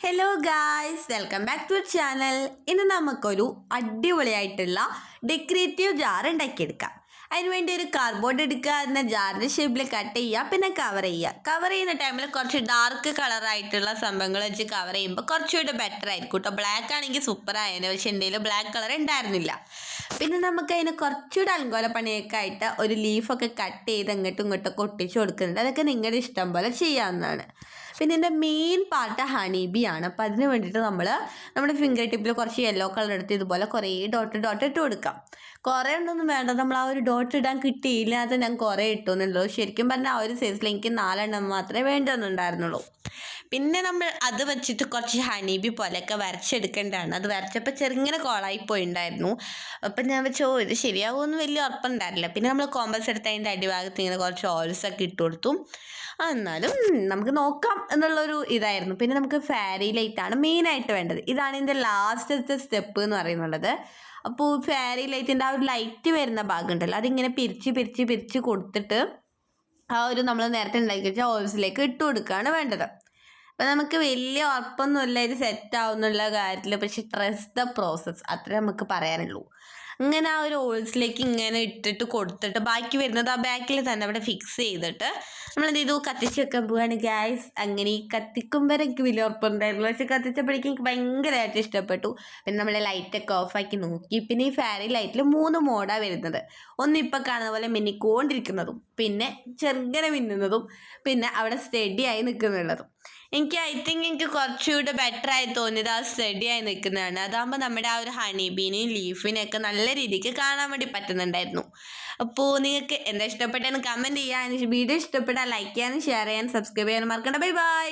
Hello guys, welcome back to channel. ഇന്ന് നമുക്കൊരു അടിപൊളിയായിട്ടുള്ള ഡെക്കറേറ്റീവ് ജാർ ഉണ്ടാക്കിയെടുക്കാം. അതിനുവേണ്ടി ഒരു കാർഡ്ബോർഡ് എടുക്കുക, അതിനെ ജാറിൻ്റെ ഷേപ്പിൽ കട്ട് ചെയ്യുക, പിന്നെ കവർ ചെയ്യുക. കവർ ചെയ്യുന്ന ടൈമിൽ കുറച്ച് ഡാർക്ക് കളറായിട്ടുള്ള സംഭവങ്ങൾ വെച്ച് കവർ ചെയ്യുമ്പോൾ കുറച്ചുകൂടെ ബെറ്റർ ആയിരിക്കും കേട്ടോ. ബ്ലാക്ക് ആണെങ്കിൽ സൂപ്പർ ആയേനെ, പക്ഷേ എൻ്റെ കയ്യിൽ ബ്ലാക്ക് കളർ ഉണ്ടായിരുന്നില്ല. പിന്നെ നമുക്ക് അതിന് കുറച്ചുകൂടെ അലങ്കോല പണിയൊക്കെ ആയിട്ട് ഒരു ലീഫൊക്കെ കട്ട് ചെയ്ത് അങ്ങോട്ടും ഇങ്ങോട്ടൊക്കെ ഒട്ടിച്ച് കൊടുക്കുന്നുണ്ട്. അതൊക്കെ നിങ്ങളുടെ ഇഷ്ടം പോലെ ചെയ്യാവുന്നതാണ്. പിന്നെ ഇതിൻ്റെ മെയിൻ പാർട്ട് ഹണി ബി ആണ്. അപ്പോൾ അതിന് വേണ്ടിയിട്ട് നമ്മുടെ ഫിംഗർ ടിപ്പിൽ കുറച്ച് യെല്ലോ കളർ എടുത്ത് ഇതുപോലെ കുറേ ഡോട്ട് ഇട്ട് കൊടുക്കാം. കുറേ ഒന്നും വേണ്ട, നമ്മൾ ആ ഒരു ഡോട്ട് ഇടാൻ കിട്ടിയില്ല, അത് ഞാൻ കുറേ ഇട്ടു എന്നുള്ളൂ. ശരിക്കും പറഞ്ഞാൽ ആ ഒരു സൈസിൽ എനിക്ക് 4 മാത്രമേ വേണ്ടുന്നുണ്ടായിരുന്നുള്ളൂ. പിന്നെ നമ്മൾ അത് വെച്ചിട്ട് കുറച്ച് ഹണി ബി പോലെയൊക്കെ വരച്ചെടുക്കേണ്ടതാണ്. അത് വരച്ചപ്പോൾ ചെറുങ്ങനെ കോളായി പോയിണ്ടായിരുന്നു. അപ്പം ഞാൻ വെച്ചോ ഇത് ശരിയാവുമെന്ന് വലിയ ഉറപ്പുണ്ടായിരുന്നില്ല. പിന്നെ നമ്മൾ കോമ്പസ് എടുത്ത് അതിൻ്റെ അടിഭാഗത്ത് ഇങ്ങനെ കുറച്ച് ഓയിൽസൊക്കെ ഇട്ട് കൊടുത്തു. എന്നാലും നമുക്ക് നോക്കാം എന്നുള്ളൊരു ഇതായിരുന്നു. പിന്നെ നമുക്ക് ഫാരി ലൈറ്റാണ് മെയിനായിട്ട് വേണ്ടത്. ഇതാണ് ഇതിൻ്റെ ലാസ്റ്റത്തെ സ്റ്റെപ്പ് എന്ന് പറയുന്നുള്ളത്. അപ്പോൾ ഫാരി ലൈറ്റിൻ്റെ ആ ഒരു ലൈറ്റ് വരുന്ന ഭാഗം ഉണ്ടല്ലോ, അതിങ്ങനെ പിരിച്ച് കൊടുത്തിട്ട് ആ ഒരു നമ്മൾ നേരത്തെ ഉണ്ടാക്കി വെച്ച ഓയിൽസിലേക്ക് ഇട്ട് കൊടുക്കുകയാണ് വേണ്ടത്. അപ്പം നമുക്ക് വലിയ ഉറപ്പൊന്നുമില്ല ഇത് സെറ്റ് ആവുന്നുള്ള കാര്യത്തിൽ, പക്ഷെ ട്രസ്റ്റ് ദ പ്രോസസ്സ് അത്രേ നമുക്ക് പറയാനുള്ളൂ. ഇങ്ങനെ ആ ഒരു ഓയിൽസിലേക്ക് ഇങ്ങനെ ഇട്ടിട്ട് കൊടുത്തിട്ട് ബാക്കി വരുന്നത് ആ ബാക്കിൽ തന്നെ അവിടെ ഫിക്സ് ചെയ്തിട്ട് നമ്മളെന്ത് ചെയ്തു, കത്തിച്ച് വെക്കാൻ പോവുകയാണ് ഗ്യാസ്. അങ്ങനെ ഈ കത്തിക്കുമ്പോൾ എനിക്ക് വലിയ ഉറപ്പുണ്ടായിരുന്നു, പക്ഷെ കത്തിച്ചപ്പോഴേക്കും എനിക്ക് ഭയങ്കരമായിട്ട് ഇഷ്ടപ്പെട്ടു. പിന്നെ നമ്മൾ ലൈറ്റൊക്കെ ഓഫാക്കി നോക്കി. പിന്നെ ഈ ഫാരി ലൈറ്റിൽ 3 മോഡാണ് വരുന്നത്. ഒന്ന് ഇപ്പം കാണുന്ന പോലെ മിന്നിക്കൊണ്ടിരിക്കുന്നതും, പിന്നെ ചെറുങ്ങനെ മിന്നുന്നതും, പിന്നെ അവിടെ സ്റ്റഡി ആയി നിൽക്കുന്നുള്ളതും. എനിക്ക് കുറച്ചുകൂടെ ബെറ്റർ ആയി തോന്നിയത് ആ സ്റ്റഡി ആയി നിൽക്കുന്നതാണ്. അതാകുമ്പോൾ നമ്മുടെ ആ ഒരു ഹണി ബീനെയും ലീഫിനെയൊക്കെ നല്ല രീതിക്ക് കാണാൻ വേണ്ടി പറ്റുന്നുണ്ടായിരുന്നു. അപ്പോൾ നിങ്ങൾക്ക് എന്താ ഇഷ്ടപ്പെട്ടതെന്ന് കമൻറ്റ് ചെയ്യാൻ, വീഡിയോ ഇഷ്ടപ്പെട്ടാൽ ലൈക്ക് ചെയ്യാനും ഷെയർ ചെയ്യാനും സബ്സ്ക്രൈബ് ചെയ്യാനും മറക്കണ്ട. Bye bye.